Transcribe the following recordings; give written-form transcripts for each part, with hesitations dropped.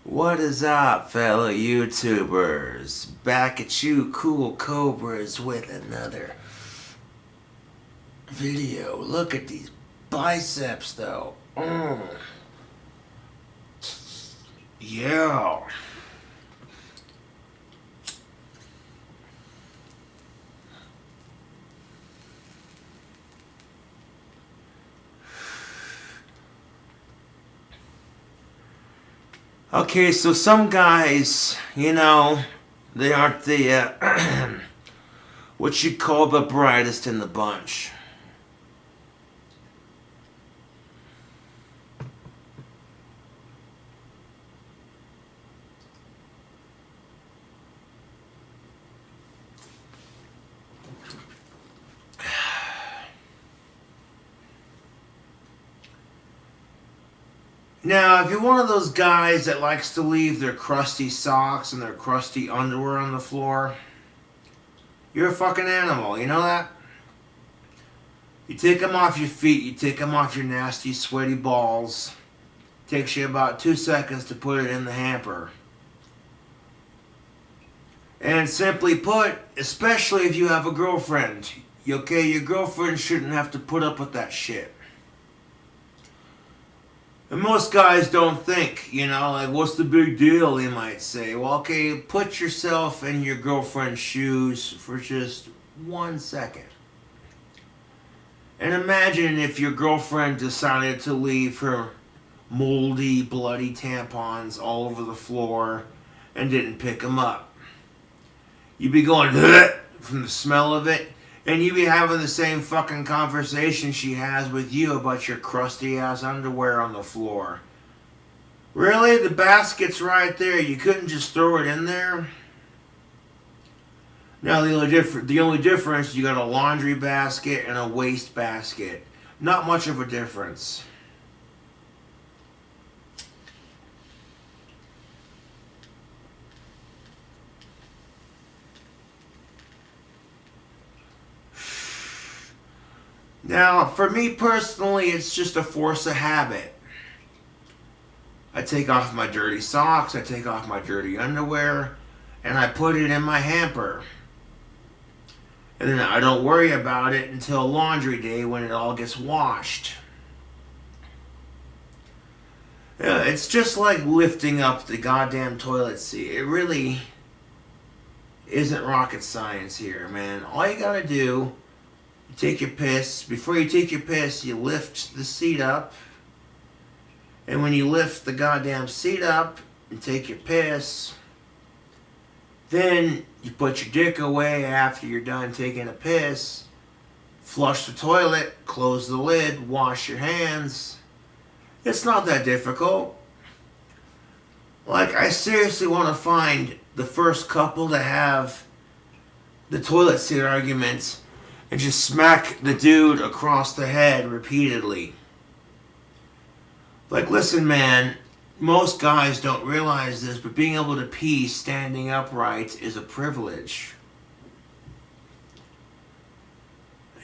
What is up, fellow YouTubers? Back at you, Cool Cobras, with another video. Look at these biceps, though. Yeah. Okay, so some guys, they aren't the, what you call the brightest in the bunch. Now, if you're one of those guys that likes to leave their crusty socks and their crusty underwear on the floor, you're a fucking animal, you know that? You take them off your feet, you take them off your nasty, sweaty balls. Takes you about 2 seconds to put it in the hamper. And simply put, especially if you have a girlfriend, your girlfriend shouldn't have to put up with that shit. And most guys don't think, like, what's the big deal, they might say. Well, okay, put yourself in your girlfriend's shoes for just 1 second. And imagine if your girlfriend decided to leave her moldy, bloody tampons all over the floor and didn't pick them up. You'd be going, from the smell of it. And you be having the same fucking conversation she has with you about your crusty ass underwear on the floor. Really? The basket's right there. You couldn't just throw it in there? Now the only difference, you got a laundry basket and a waste basket. Not much of a difference. Now, for me personally, it's just a force of habit. I take off my dirty socks, I take off my dirty underwear, and I put it in my hamper. And then I don't worry about it until laundry day when it all gets washed. Yeah, it's just like lifting up the goddamn toilet seat. It really isn't rocket science here, man. All you gotta do, you take your piss. Before you take your piss, you lift the seat up. And when you lift the goddamn seat up and take your piss, then you put your dick away after you're done taking a piss. Flush the toilet, close the lid, wash your hands. It's not that difficult. Like, I seriously want to find the first couple to have the toilet seat arguments and just smack the dude across the head repeatedly. Like, listen, man, most guys don't realize this, but being able to pee standing upright is a privilege.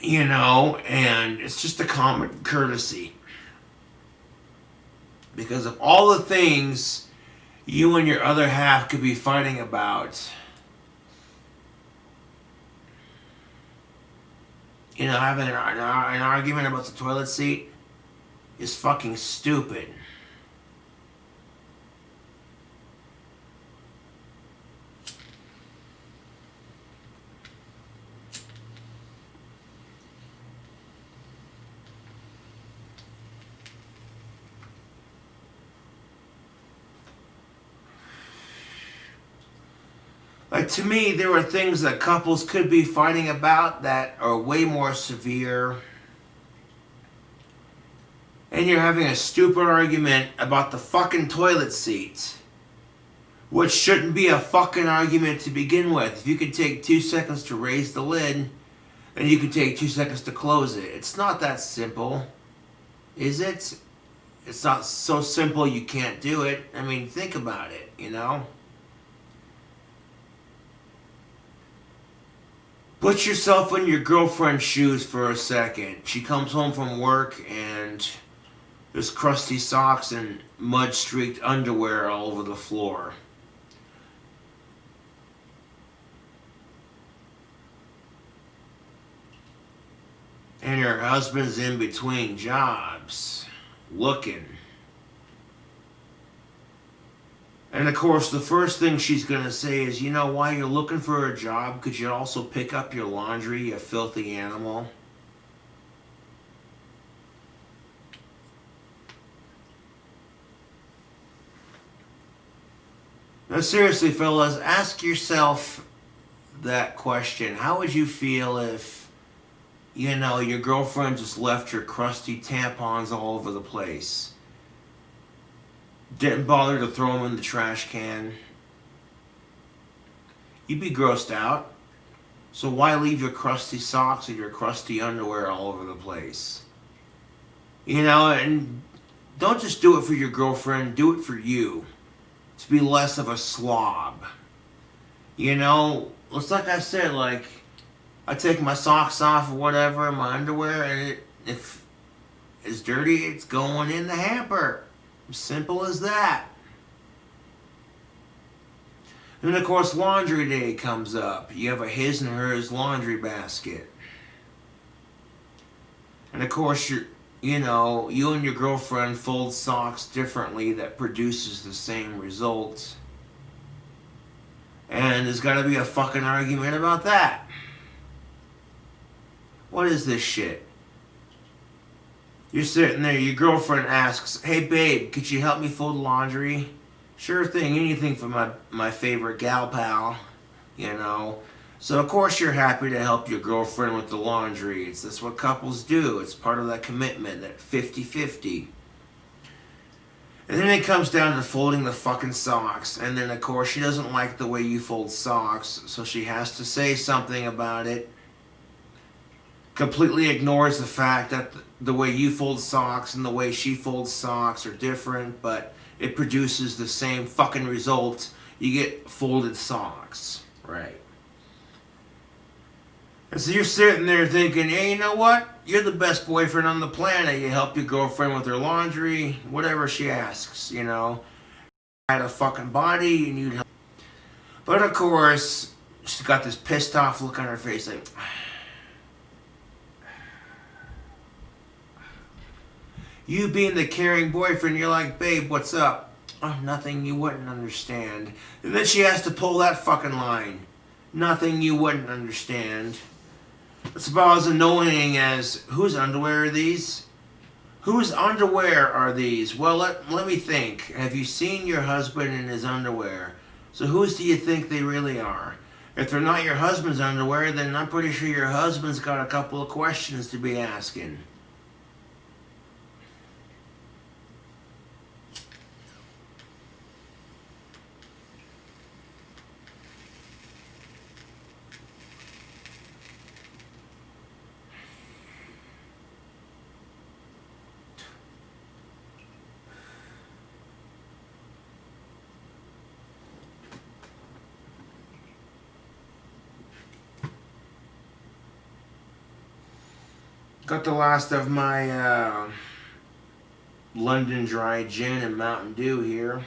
And it's just a common courtesy. Because of all the things you and your other half could be fighting about, having an argument about the toilet seat is fucking stupid. Like, to me, there are things that couples could be fighting about that are way more severe. And you're having a stupid argument about the fucking toilet seat, which shouldn't be a fucking argument to begin with. If you could take 2 seconds to raise the lid, and you could take 2 seconds to close it. It's not that simple, is it? It's not so simple you can't do it. I mean, think about it, Put yourself in your girlfriend's shoes for a second. She comes home from work and There's crusty socks and mud-streaked underwear all over the floor. And her husband's in between jobs, looking. And of course, the first thing she's going to say is, you know, while you're looking for a job, could you also pick up your laundry, you filthy animal? Now seriously, fellas, ask yourself that question. How would you feel if, you know, your girlfriend just left your crusty tampons all over the place? Didn't bother to throw them in the trash can? You'd be grossed out. So why leave your crusty socks and your crusty underwear all over the place? You know, and don't just do it for your girlfriend, do it for you. To be less of a slob. You know, it's like I said, like, I take my socks off or whatever, my underwear, and if it's dirty, it's going in the hamper. Simple as that. And of course, laundry day comes up. You have a his and hers laundry basket. And of course, you know, you and your girlfriend fold socks differently that produces the same result. And there's got to be a fucking argument about that. What is this shit? You're sitting there, your girlfriend asks, hey babe, could you help me fold laundry? Sure thing, anything for my favorite gal pal, you know. So of course you're happy to help your girlfriend with the laundry. That's what couples do. It's part of that commitment, that 50-50. And then it comes down to folding the fucking socks. And then of course she doesn't like the way you fold socks, so she has to say something about it. Completely ignores the fact that the way you fold socks and the way she folds socks are different, but it produces the same fucking result. You get folded socks, right? And so you're sitting there thinking, hey, you know what? You're the best boyfriend on the planet. You help your girlfriend with her laundry, whatever she asks, you know. Had a fucking body, you need help. But of course, she's got this pissed off look on her face like, you being the caring boyfriend, you're like, babe, what's up? Oh, nothing, you wouldn't understand. And then she has to pull that fucking line. Nothing you wouldn't understand. It's about as annoying as, whose underwear are these? Whose underwear are these? Well, let me think. Have you seen your husband in his underwear? So whose do you think they really are? If they're not your husband's underwear, then I'm pretty sure your husband's got a couple of questions to be asking. Got the last of my London Dry Gin and Mountain Dew here.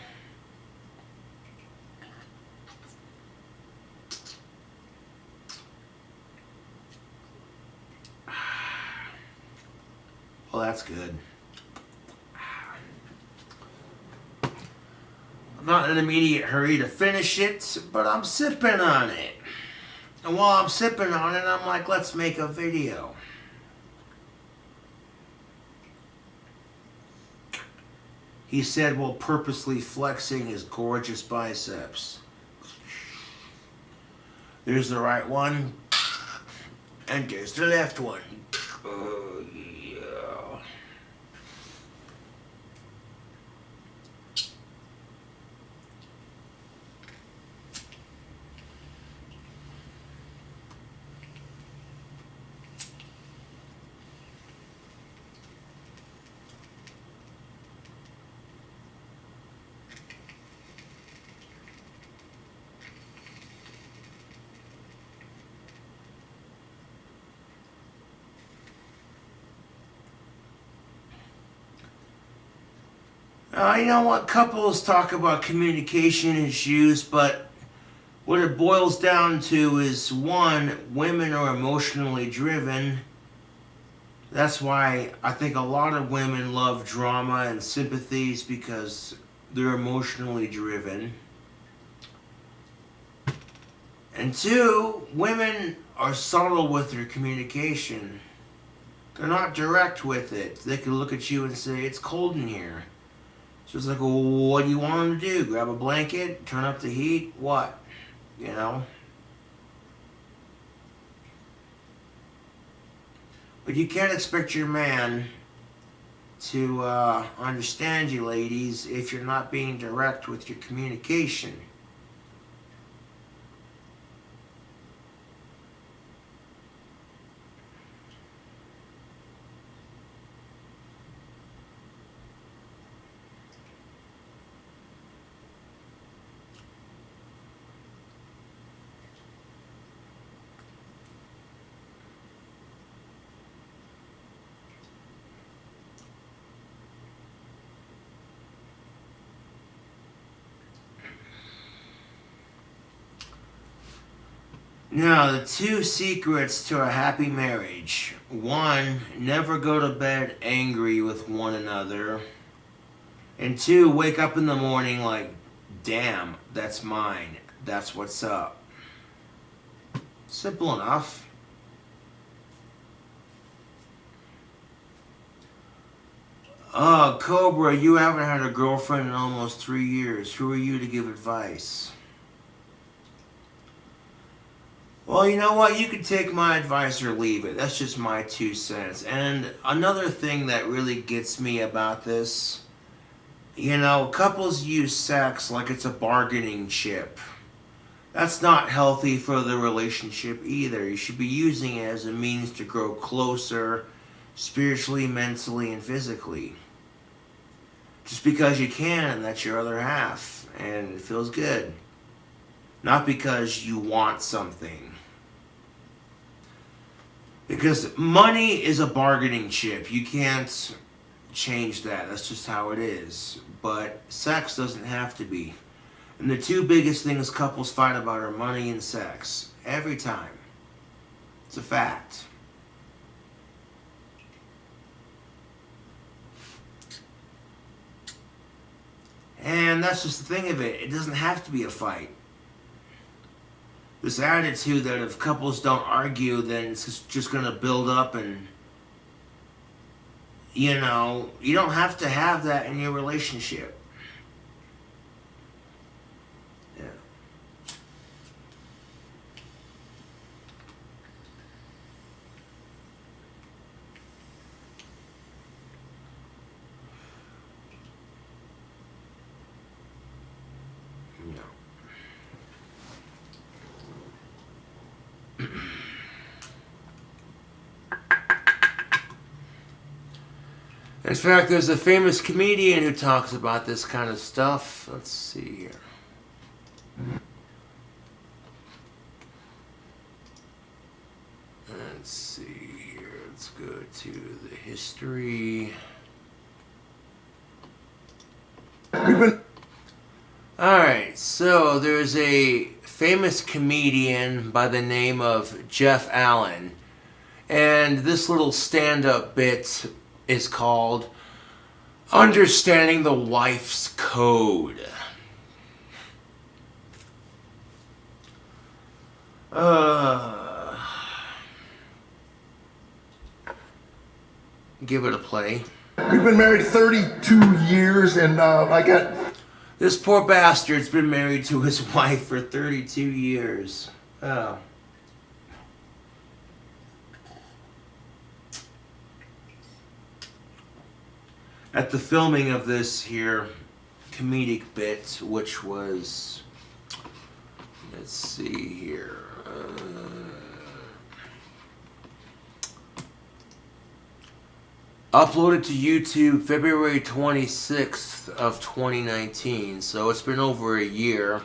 Well, that's good. I'm not in an immediate hurry to finish it, but I'm sipping on it. And while I'm sipping on it, I'm like, let's make a video. He said while purposely flexing his gorgeous biceps. There's the right one, and there's the left one. Oh, yeah. You know what? Couples talk about communication issues, but what it boils down to is, one, women are emotionally driven. That's why I think a lot of women love drama and sympathies, because they're emotionally driven. And two, women are subtle with their communication. They're not direct with it. They can look at you and say, it's cold in here. So it's like, well, what do you want them to do? Grab a blanket? Turn up the heat? What? You know? But you can't expect your man to understand you, ladies, if you're not being direct with your communication. Now, the two secrets to a happy marriage. One, never go to bed angry with one another. And two, wake up in the morning like, damn, that's mine. That's what's up. Simple enough. Cobra, you haven't had a girlfriend in almost 3 years. Who are you to give advice? Well, you know what? You can take my advice or leave it. That's just my 2 cents. And another thing that really gets me about this, you know, couples use sex like it's a bargaining chip. That's not healthy for the relationship either. You should be using it as a means to grow closer, spiritually, mentally, and physically. Just because you can, that's your other half, and it feels good. Not because you want something. Because money is a bargaining chip. You can't change that. That's just how it is. But sex doesn't have to be. And the 2 biggest things couples fight about are money and sex. Every time. It's a fact. And that's just the thing of it. It doesn't have to be a fight. This attitude that if couples don't argue, then it's just going to build up, and, you know, you don't have to have that in your relationship. Yeah. In fact, there's a famous comedian who talks about this kind of stuff. Let's see here. Let's see here. Let's go to the history. Alright, so there's a famous comedian by the name of Jeff Allen. And this little stand-up bit is called Understanding the Wife's Code. Give it a play. We've been married 32 years, and I got... This poor bastard's been married to his wife for 32 years. Oh. At the filming of this here comedic bit, which was, let's see here, uploaded to YouTube February 26th of 2019, so it's been over a year.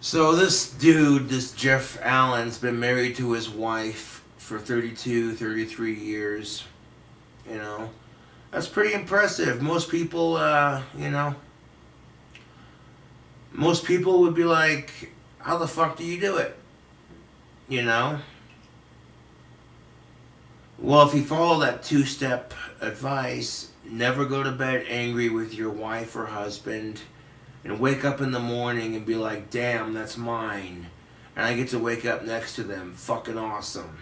So this dude, this Jeff Allen's been married to his wife for 32, 33 years, you know. That's pretty impressive. Most people, most people would be like, how the fuck do you do it? You know? Well, if you follow that two-step advice, never go to bed angry with your wife or husband, and wake up in the morning and be like, damn, that's mine. And I get to wake up next to them. Fucking awesome.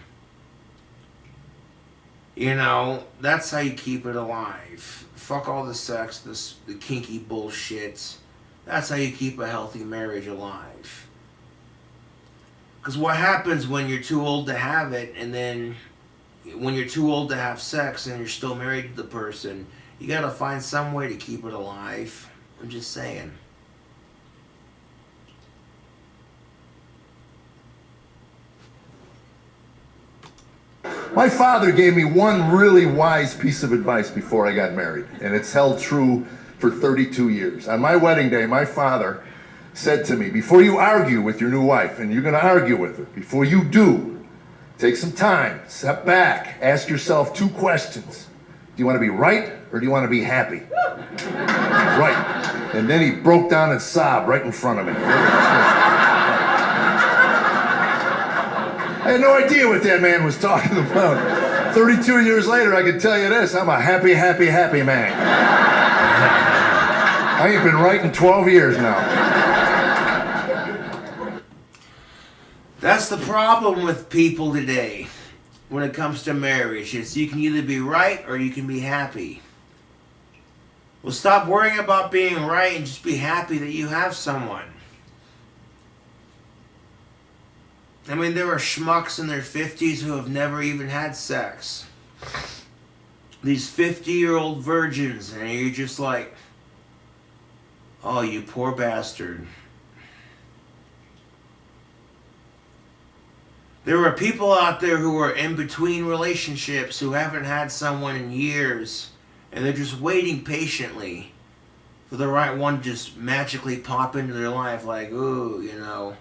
You know, that's how you keep it alive. Fuck all the sex, the kinky bullshit. That's how you keep a healthy marriage alive. Because what happens when you're too old to have it, and then when you're too old to have sex and you're still married to the person, you gotta find some way to keep it alive. I'm just saying. My father gave me one really wise piece of advice before I got married, and it's held true for 32 years. On my wedding day, my father said to me, before you argue with your new wife, and you're going to argue with her, before you do, take some time, step back, ask yourself two questions. Do you want to be right, or do you want to be happy? Right. And then he broke down and sobbed right in front of me. I had no idea what that man was talking about. 32 years later, I can tell you this, I'm a happy, happy, happy man. I ain't been right in 12 years now. That's the problem with people today when it comes to marriage. It's you can either be right or you can be happy. Well, stop worrying about being right and just be happy that you have someone. I mean, there are schmucks in their 50s who have never even had sex. These 50-year-old virgins, and you're just like, oh, you poor bastard. There are people out there who are in between relationships who haven't had someone in years, and they're just waiting patiently for the right one to just magically pop into their life like, ooh, you know.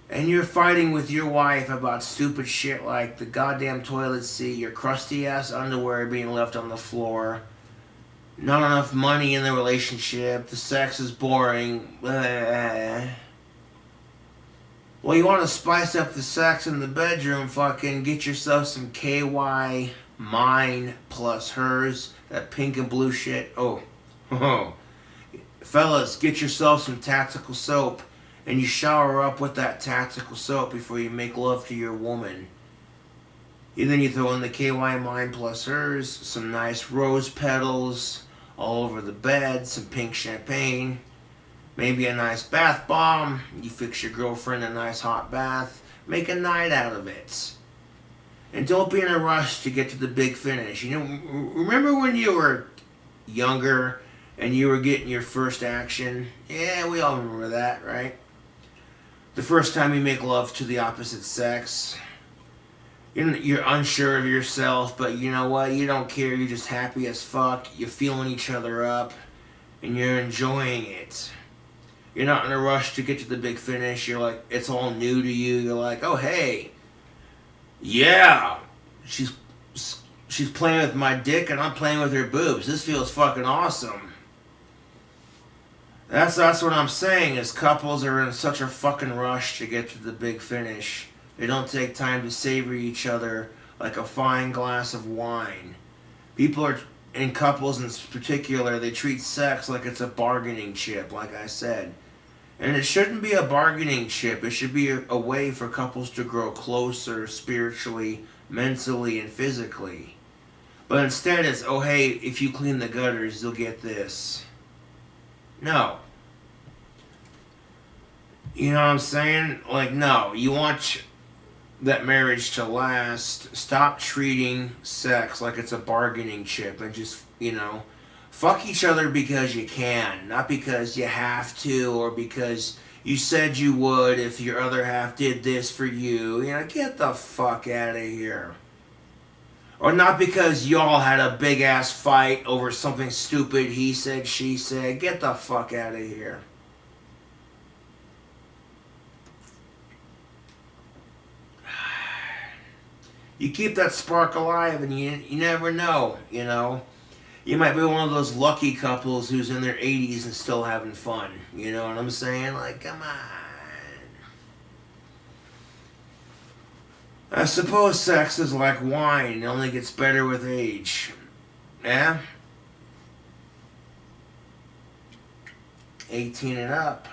And you're fighting with your wife about stupid shit like the goddamn toilet seat, your crusty ass underwear being left on the floor, not enough money in the relationship, the sex is boring. Blah. Well, you want to spice up the sex in the bedroom, fucking get yourself some KY, mine plus hers, that pink and blue shit. Oh. Fellas, get yourself some tactical soap. And you shower up with that tactical soap before you make love to your woman. And then you throw in the KY Mine plus hers, some nice rose petals all over the bed, some pink champagne, maybe a nice bath bomb. You fix your girlfriend a nice hot bath. Make a night out of it. And don't be in a rush to get to the big finish. You know, remember when you were younger and you were getting your first action? Yeah, we all remember that, right? The first time you make love to the opposite sex, you're unsure of yourself, but you know what? You don't care. You're just happy as fuck. You're feeling each other up, and you're enjoying it. You're not in a rush to get to the big finish. You're like, it's all new to you. You're like, oh, hey, yeah, she's playing with my dick, and I'm playing with her boobs. This feels fucking awesome. That's what I'm saying, is couples are in such a fucking rush to get to the big finish. They don't take time to savor each other like a fine glass of wine. People are, in couples in particular, they treat sex like it's a bargaining chip, like I said. And it shouldn't be a bargaining chip. It should be a way for couples to grow closer spiritually, mentally, and physically. But instead it's, oh hey, if you clean the gutters, you'll get this. No. You know what I'm saying? Like, no. You want that marriage to last. Stop treating sex like it's a bargaining chip and just, you know, fuck each other because you can. Not because you have to or because you said you would if your other half did this for you. You know, get the fuck out of here. Or not because y'all had a big ass fight over something stupid he said, she said. Get the fuck out of here. You keep that spark alive, and you never know, you know. You might be one of those lucky couples who's in their 80s and still having fun. You know what I'm saying? Like, come on. I suppose sex is like wine. It only gets better with age. Yeah? 18 and up.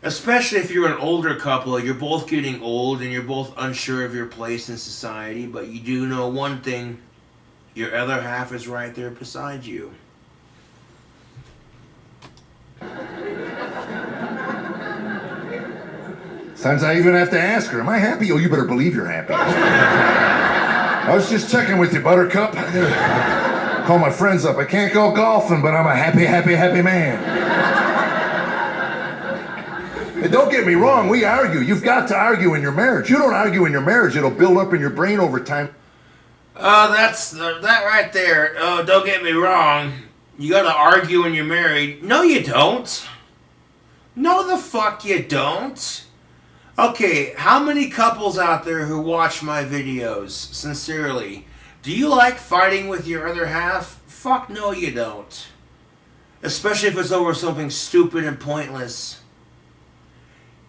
Especially if you're an older couple, you're both getting old and you're both unsure of your place in society, but you do know one thing, your other half is right there beside you. Sometimes I even have to ask her, am I happy? Oh, you better believe you're happy. I was just checking with you, Buttercup. Call my friends up. I can't go golfing, but I'm a happy, happy, happy man. And don't get me wrong, we argue. You've got to argue in your marriage. You don't argue in your marriage, it'll build up in your brain over time. Oh, that's that right there. Oh, don't get me wrong. You gotta argue when you're married. No, you don't. No, the fuck you don't. Okay, how many couples out there who watch my videos, sincerely, do you like fighting with your other half? Fuck no, you don't. Especially if it's over something stupid and pointless.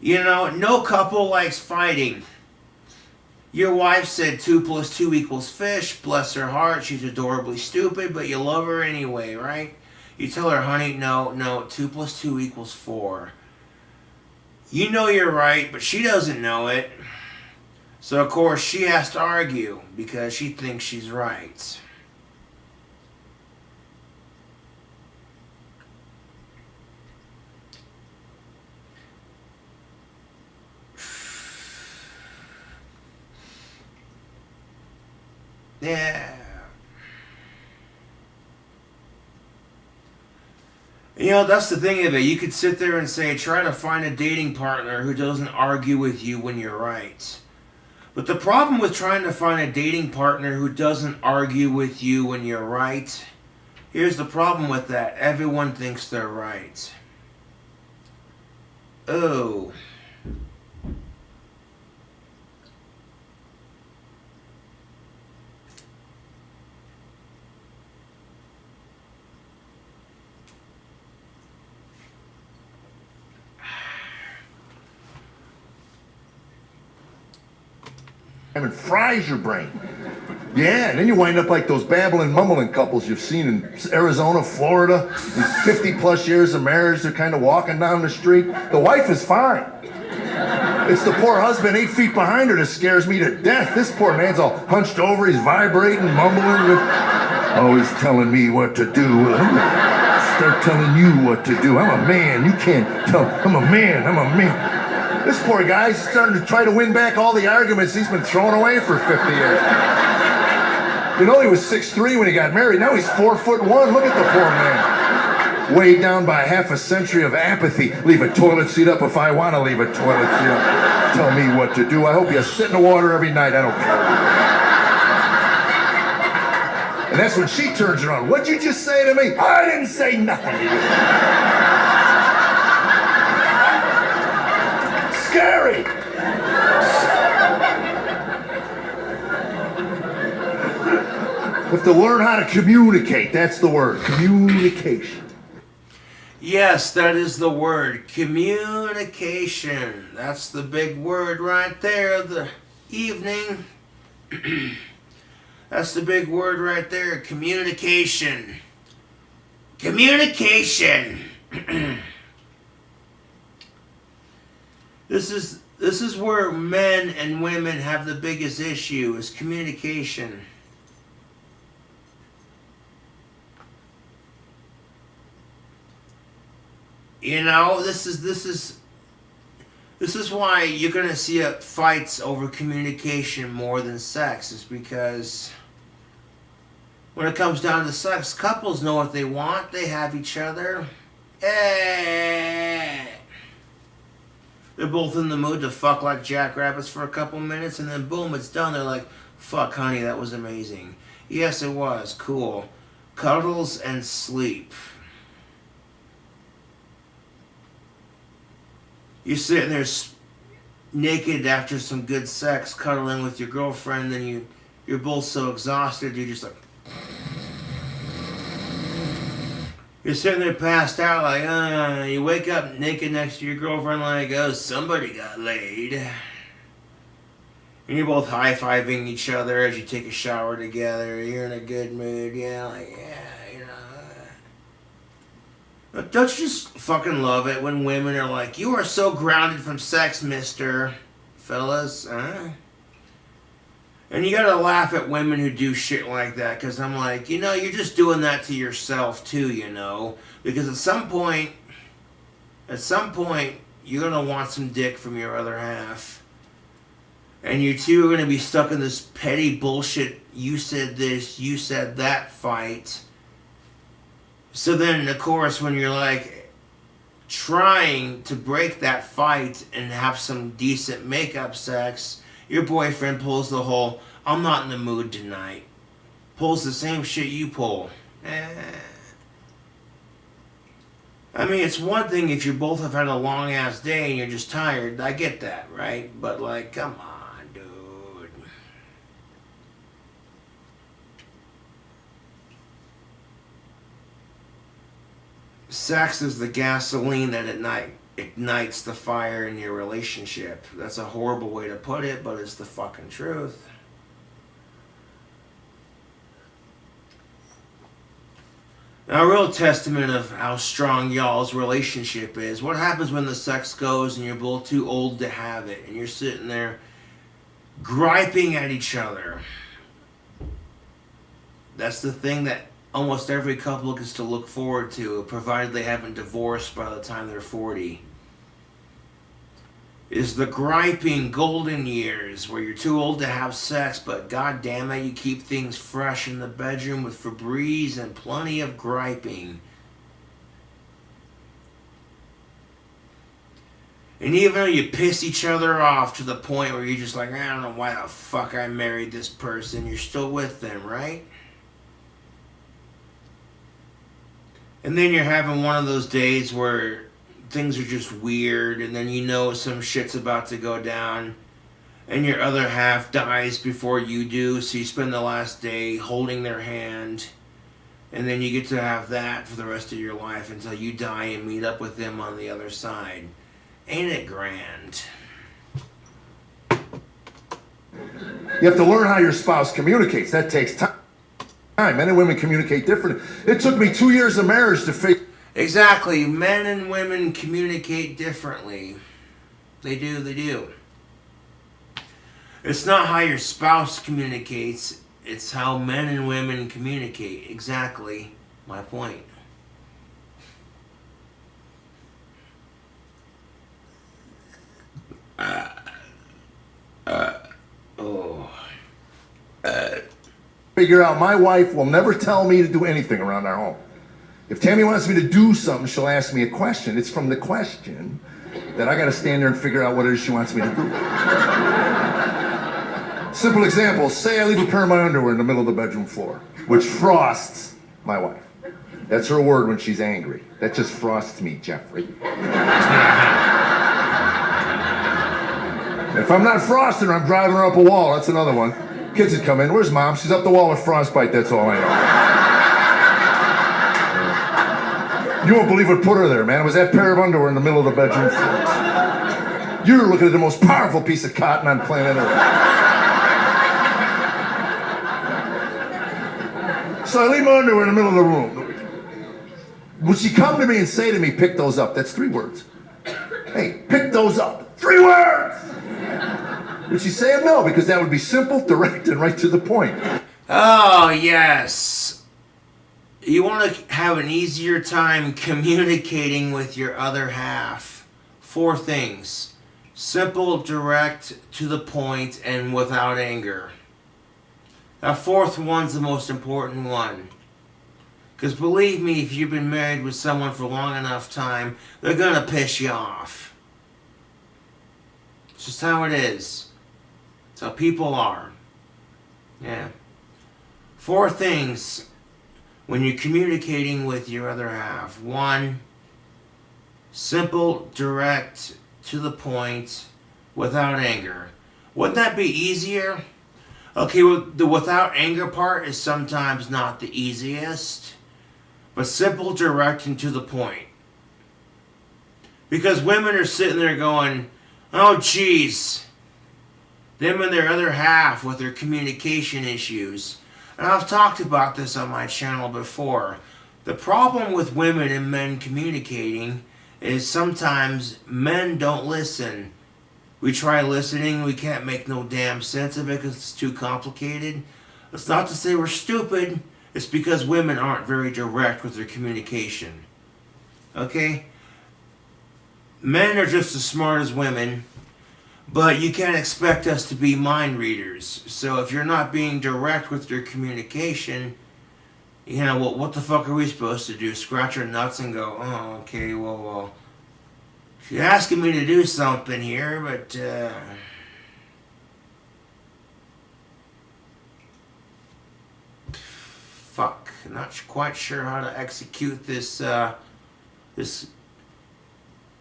You know, no couple likes fighting. Your wife said 2 + 2 = fish. Bless her heart, she's adorably stupid, but you love her anyway, right? You tell her, honey, no, 2 + 2 = 4. You know you're right, but she doesn't know it. So, of course, she has to argue because she thinks she's right. Yeah. You know, that's the thing of it. You could sit there and say, try to find a dating partner who doesn't argue with you when you're right. But the problem with trying to find a dating partner who doesn't argue with you when you're right, here's the problem with that. Everyone thinks they're right. Oh. And fries your brain. Yeah, and then you wind up like those babbling, mumbling couples you've seen in Arizona, Florida. These 50+ years of marriage, they're kind of walking down the street. The wife is fine. It's the poor husband 8 feet behind her that scares me to death. This poor man's all hunched over, he's vibrating, mumbling, always telling me what to do. I'm gonna start telling you what to do. I'm a man, you can't tell. I'm a man. This poor guy's starting to try to win back all the arguments he's been throwing away for 50 years. You know, he was 6'3" when he got married. Now he's 4'1". Look at the poor man. Weighed down by half a century of apathy. Leave a toilet seat up if I want to leave a toilet seat up. Tell me what to do. I hope you sit in the water every night. I don't care. And that's when she turns around. What'd you just say to me? I didn't say nothing to you. Scary. You have to learn how to communicate. That's the word. Communication. Yes, that is the word. Communication. That's the big word right there. The evening. That's the big word right there. Communication. Communication. This is where men and women have the biggest issue, is communication. You know, this is why you're gonna see fights over communication more than sex, is because when it comes down to sex, couples know what they want. They have each other. They're both in the mood to fuck like jackrabbits for a couple minutes, and then boom, it's done. They're like, fuck, honey, that was amazing. Yes, it was. Cool. Cuddles and sleep. You're sitting there naked after some good sex, cuddling with your girlfriend, then you're both so exhausted, you're just like... You're sitting there passed out like, you wake up naked next to your girlfriend like, oh, somebody got laid. And you're both high-fiving each other as you take a shower together. You're in a good mood, yeah, like, yeah, you know. But don't you just fucking love it when women are like, you are so grounded from sex, mister. Fellas, And you gotta laugh at women who do shit like that, because I'm like, you know, you're just doing that to yourself too, you know? Because at some point, you're gonna want some dick from your other half. And you two are gonna be stuck in this petty bullshit, you said this, you said that fight. So then, of course, when you're like trying to break that fight and have some decent makeup sex, your boyfriend pulls the whole, I'm not in the mood tonight. Pulls the same shit you pull. I mean, it's one thing if you both have had a long ass day and you're just tired. I get that, right? But like, come on, dude. Sex is the gasoline that ignites the fire in your relationship. That's a horrible way to put it, but it's the fucking truth. Now, a real testament of how strong y'all's relationship is. What happens when the sex goes and you're both too old to have it and you're sitting there griping at each other? That's the thing that almost every couple gets to look forward to, provided they haven't divorced by the time they're 40. Is the griping golden years where you're too old to have sex, but god damn it, you keep things fresh in the bedroom with Febreze and plenty of griping. And even though you piss each other off to the point where you're just like, I don't know why the fuck I married this person, you're still with them, right? And then you're having one of those days where things are just weird, and then you know some shit's about to go down, and your other half dies before you do, so you spend the last day holding their hand, and then you get to have that for the rest of your life until you die and meet up with them on the other side. Ain't it grand? You have to learn how your spouse communicates. That takes time. Men and women communicate differently. It took me 2 years of marriage to figure. Exactly. Men and women communicate differently. They do. It's not how your spouse communicates. It's how men and women communicate. Exactly my point. Figure out my wife will never tell me to do anything around our home. If Tammy wants me to do something, she'll ask me a question. It's from the question that I got to stand there and figure out what it is she wants me to do. Simple example, say I leave a pair of my underwear in the middle of the bedroom floor, which frosts my wife. That's her word when she's angry. That just frosts me, Jeffrey. If I'm not frosting her, I'm driving her up a wall. That's another one. Kids would come in. Where's Mom? She's up the wall with frostbite. That's all I know. You won't believe what put her there, man. It was that pair of underwear in the middle of the bedroom floor. You're looking at the most powerful piece of cotton on planet Earth. So I leave my underwear in the middle of the room. Would she come to me and say to me, pick those up? That's 3 words. Hey, pick those up. 3 words! Would she say no? Because that would be simple, direct, and right to the point. Oh, yes. You want to have an easier time communicating with your other half. 4 things. Simple, direct, to the point, and without anger. That 4th one's the most important one. Because believe me, if you've been married with someone for long enough time, they're going to piss you off. It's just how it is. It's how people are. Yeah. 4 things when you're communicating with your other half. 1, simple, direct, to the point, without anger. Wouldn't that be easier? Okay, well, the without anger part is sometimes not the easiest, but simple, direct, and to the point. Because women are sitting there going, oh jeez, them and their other half with their communication issues. And I've talked about this on my channel before. The problem with women and men communicating is sometimes men don't listen. We try listening, we can't make no damn sense of it because it's too complicated. It's not to say we're stupid, it's because women aren't very direct with their communication. Okay? Men are just as smart as women, but you can't expect us to be mind readers. So if you're not being direct with your communication, you know, well, what the fuck are we supposed to do? Scratch our nuts and go, oh, okay, well, she's asking me to do something here, but, fuck. I'm not quite sure how to execute this, And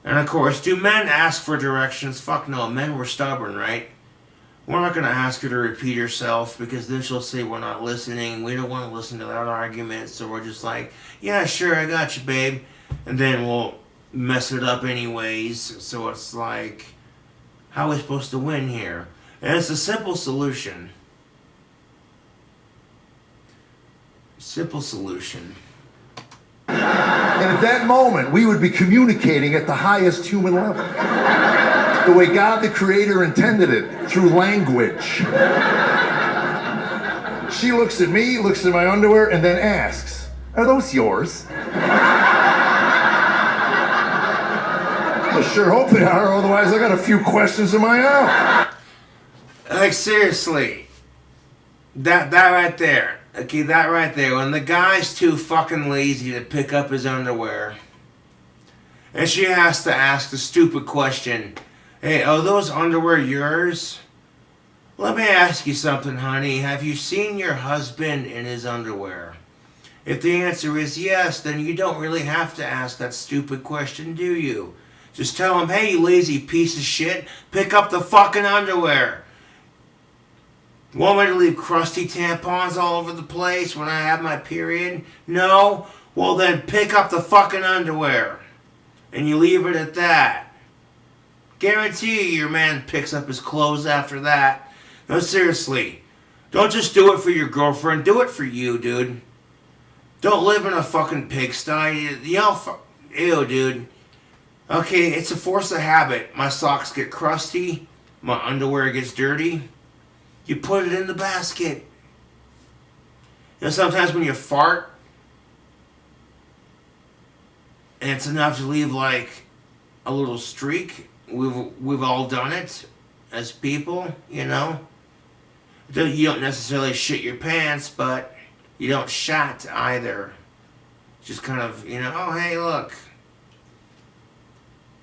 of course, do men ask for directions? Fuck no, men were stubborn, right? We're not going to ask her to repeat herself because then she'll say we're not listening. We don't want to listen to that argument, so we're just like, yeah, sure, I got you, babe. And then we'll mess it up anyways. So it's like, how are we supposed to win here? And it's a simple solution. Simple solution. And at that moment, we would be communicating at the highest human level. The way God the Creator intended it, through language. She looks at me, looks at my underwear, and then asks, are those yours? I sure hope they are, otherwise I got a few questions of my own. Like, seriously. That right there. Okay, that right there. When the guy's too fucking lazy to pick up his underwear, and she has to ask the stupid question, hey, are those underwear yours? Let me ask you something, honey. Have you seen your husband in his underwear? If the answer is yes, then you don't really have to ask that stupid question, do you? Just tell him, hey, you lazy piece of shit, pick up the fucking underwear. Want me to leave crusty tampons all over the place when I have my period? No? Well then pick up the fucking underwear. And you leave it at that. Guarantee you your man picks up his clothes after that. No, seriously. Don't just do it for your girlfriend. Do it for you, dude. Don't live in a fucking pigsty. You know, ew, dude. Okay, it's a force of habit. My socks get crusty. My underwear gets dirty. You put it in the basket. You know, sometimes when you fart, and it's enough to leave like a little streak. We've all done it as people, you know. You don't necessarily shit your pants, but you don't shat either. Just kind of, you know, oh hey, look.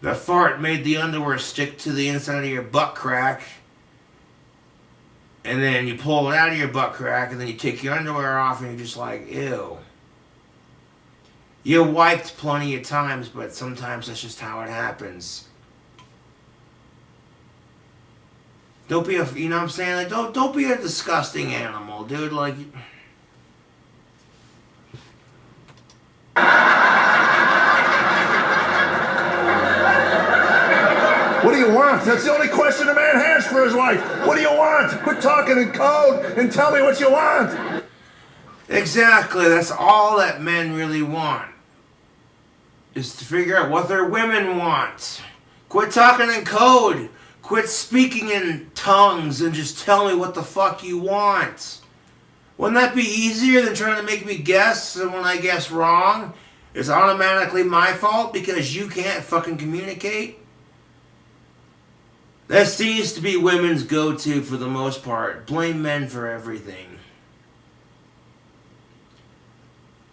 That fart made the underwear stick to the inside of your butt crack. And then you pull it out of your butt crack, and then you take your underwear off, and you're just like, ew. You wiped plenty of times, but sometimes that's just how it happens. Don't be a, you know what I'm saying? Like, don't be a disgusting animal, dude. Like, What do you want? That's the only question a man has for his wife. What do you want? Quit talking in code and tell me what you want. exactly. That's all that men really want. Is to figure out what their women want. Quit talking in code. Quit speaking in tongues and just tell me what the fuck you want. Wouldn't that be easier than trying to make me guess, and when I guess wrong, it's automatically my fault because you can't fucking communicate? That seems to be women's go-to for the most part. Blame men for everything.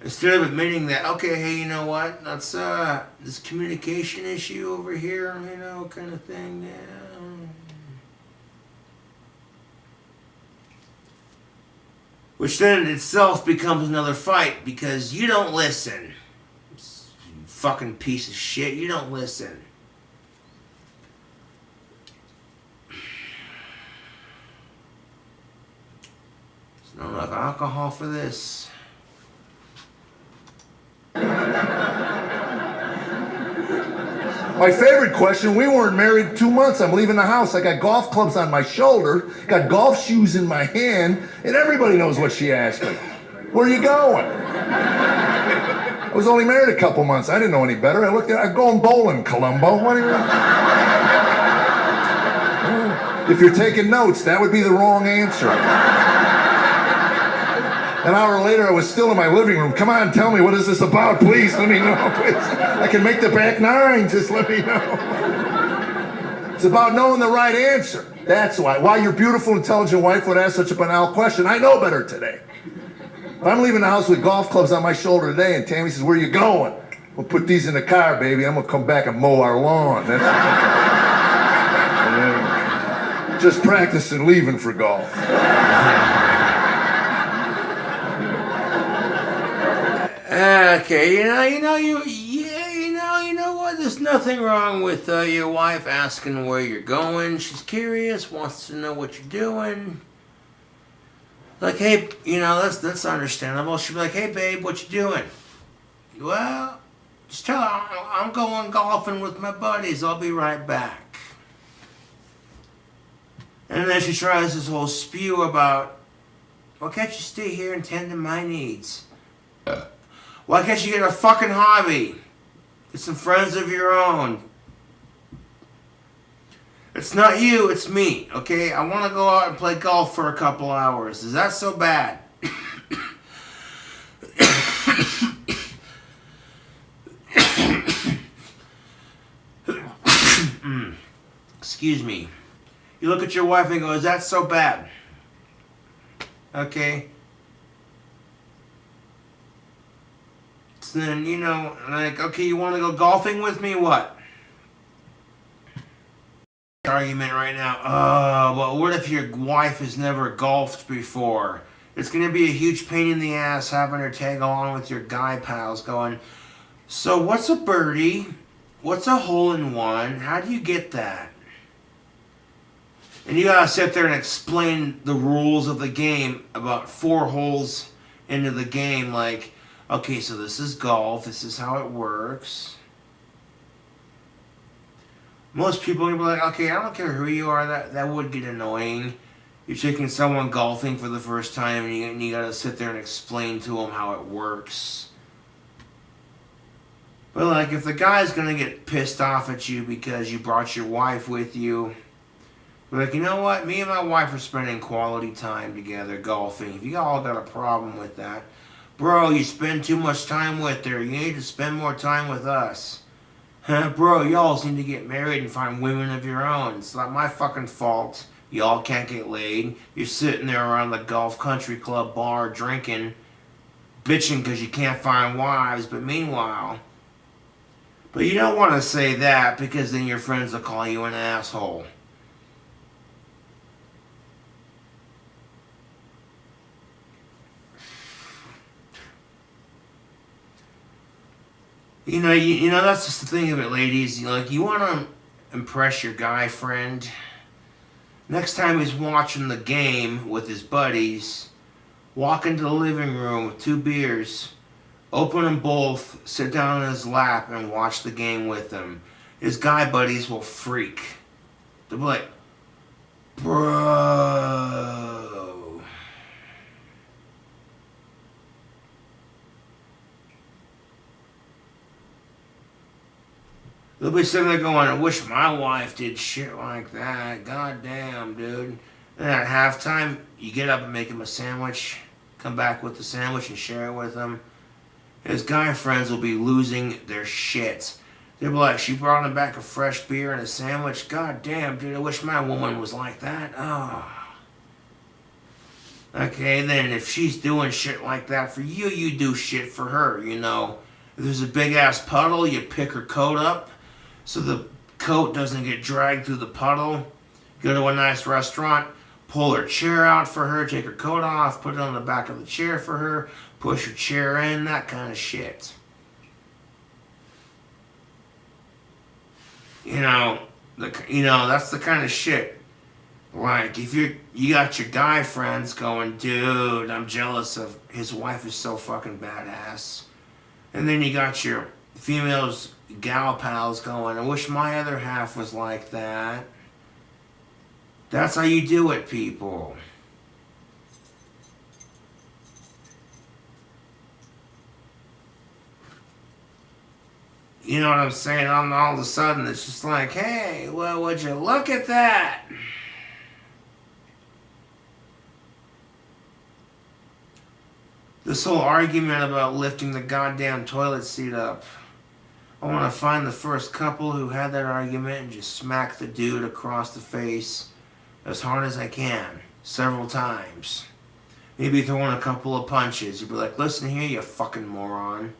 Instead of admitting that, okay, hey, you know what? That's this communication issue over here, you know, kind of thing. Yeah. Which then itself becomes another fight because you don't listen. You fucking piece of shit, you don't listen. Not enough alcohol for this. My favorite question, we weren't married 2 months. I'm leaving the house. I got golf clubs on my shoulder, got golf shoes in my hand, and everybody knows what she asked me. Where are you going? I was only married a couple months. I didn't know any better. I'm going bowling, Columbo. What do you If you're taking notes, that would be the wrong answer. An hour later, I was still in my living room. Come on, tell me, what is this about? Please, let me know. Please. I can make the back nine. Just let me know. It's about knowing the right answer. That's why. Why your beautiful, intelligent wife would ask such a banal question. I know better today. If I'm leaving the house with golf clubs on my shoulder today and Tammy says, where are you going? We'll put these in the car, baby. I'm going to come back and mow our lawn. Just practicing leaving for golf. Okay, you know what? There's nothing wrong with your wife asking where you're going. She's curious, wants to know what you're doing. Like, hey, that's understandable. She'll be like, hey, babe, what you doing? Well, just tell her I'm going golfing with my buddies. I'll be right back. And then she tries this whole spew about, why can't you stay here and tend to my needs? Why can't you get a fucking hobby? Get some friends of your own. It's not you, it's me, okay? I want to go out and play golf for a couple hours. Is that so bad? Excuse me. You look at your wife and go, is that so bad? Okay? So then, like, okay, you want to go golfing with me? What? Argument right now. Oh, well, what if your wife has never golfed before? It's going to be a huge pain in the ass having her tag along with your guy pals going, so what's a birdie? What's a hole-in-one? How do you get that? And you got to sit there and explain the rules of the game about 4 holes into the game, like, okay, so this is golf. This is how it works. Most people are like, okay, I don't care who you are. That would get annoying. You're taking someone golfing for the first time and you got to sit there and explain to them how it works. But like, if the guy's going to get pissed off at you because you brought your wife with you, like, you know what? Me and my wife are spending quality time together golfing. If you all got a problem with that, bro, you spend too much time with her. You need to spend more time with us. Huh, bro, y'all need to get married and find women of your own. It's not my fucking fault. Y'all can't get laid. You're sitting there around the golf country club bar drinking, bitching because you can't find wives. But meanwhile, but you don't want to say that because then your friends will call you an asshole. You know, that's just the thing of it, ladies. You want to impress your guy friend. Next time he's watching the game with his buddies, walk into the living room with 2 beers, open them both, sit down on his lap, and watch the game with him. His guy buddies will freak. They'll be like, bro. They'll be sitting there going, I wish my wife did shit like that. God damn, dude. And at halftime, you get up and make him a sandwich, come back with the sandwich and share it with him. His guy friends will be losing their shit. They'll be like, she brought him back a fresh beer and a sandwich. God damn, dude, I wish my woman was like that. Oh. Okay, then if she's doing shit like that for you, you do shit for her, you know. If there's a big-ass puddle, you pick her coat up so the coat doesn't get dragged through the puddle. Go to a nice restaurant, pull her chair out for her, take her coat off, put it on the back of the chair for her, push her chair in, that kind of shit. You know, that's the kind of shit Like, if you got your guy friends going, dude, I'm jealous of his wife is so fucking badass. And then you got your females, gal pals going, I wish my other half was like that. That's how you do it, people. You know what I'm saying? All of a sudden, it's just like, hey, well, would you look at that? This whole argument about lifting the goddamn toilet seat up. I want to find the first couple who had that argument and just smack the dude across the face as hard as I can, several times. Maybe throw in a couple of punches. You'd be like, listen here, you fucking moron.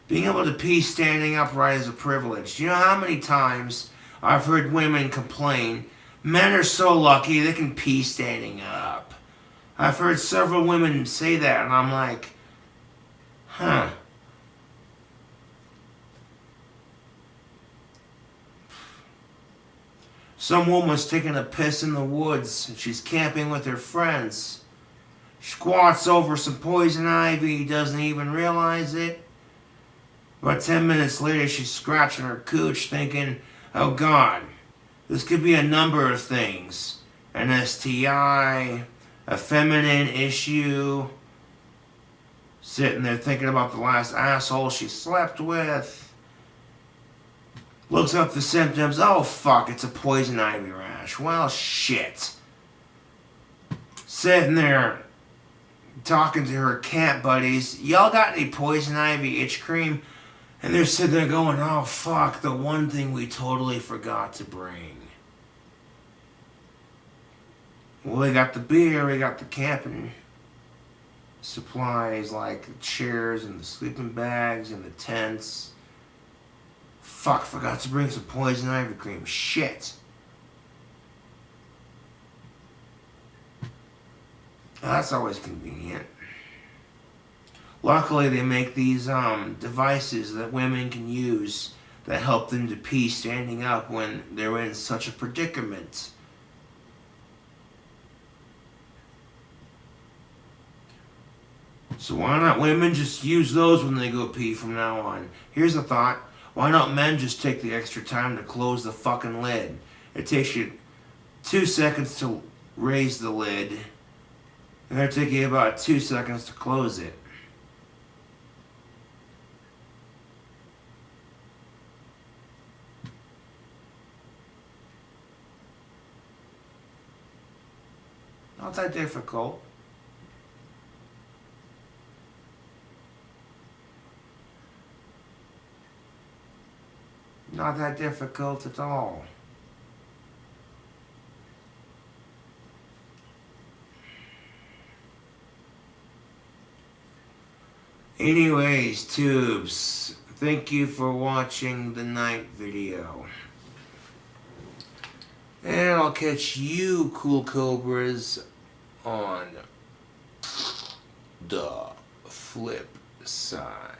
Being able to pee standing upright is a privilege. Do you know how many times I've heard women complain, men are so lucky they can pee standing up. I've heard several women say that, and I'm like, huh. Some woman's taking a piss in the woods, and she's camping with her friends. Squats over some poison ivy, doesn't even realize it. About 10 minutes later, she's scratching her cooch thinking, oh God, this could be a number of things. An STI, a feminine issue, sitting there thinking about the last asshole she slept with. Looks up the symptoms, oh fuck, it's a poison ivy rash. Well, shit. Sitting there talking to her camp buddies, y'all got any poison ivy itch cream? And they're sitting there going, oh fuck, the one thing we totally forgot to bring. Well, we got the beer, we got the camping supplies like the chairs and the sleeping bags and the tents. Fuck, forgot to bring some poison ivy cream. Shit. That's always convenient. Luckily, they make these devices that women can use that help them to pee standing up when they're in such a predicament. So why not women just use those when they go pee from now on? Here's a thought. Why not men just take the extra time to close the fucking lid? It takes you 2 seconds to raise the lid, and it'll take you about 2 seconds to close it. Not that difficult. Not that difficult at all. Anyways, tubes, thank you for watching the night video. And I'll catch you, cool cobras, on the flip side.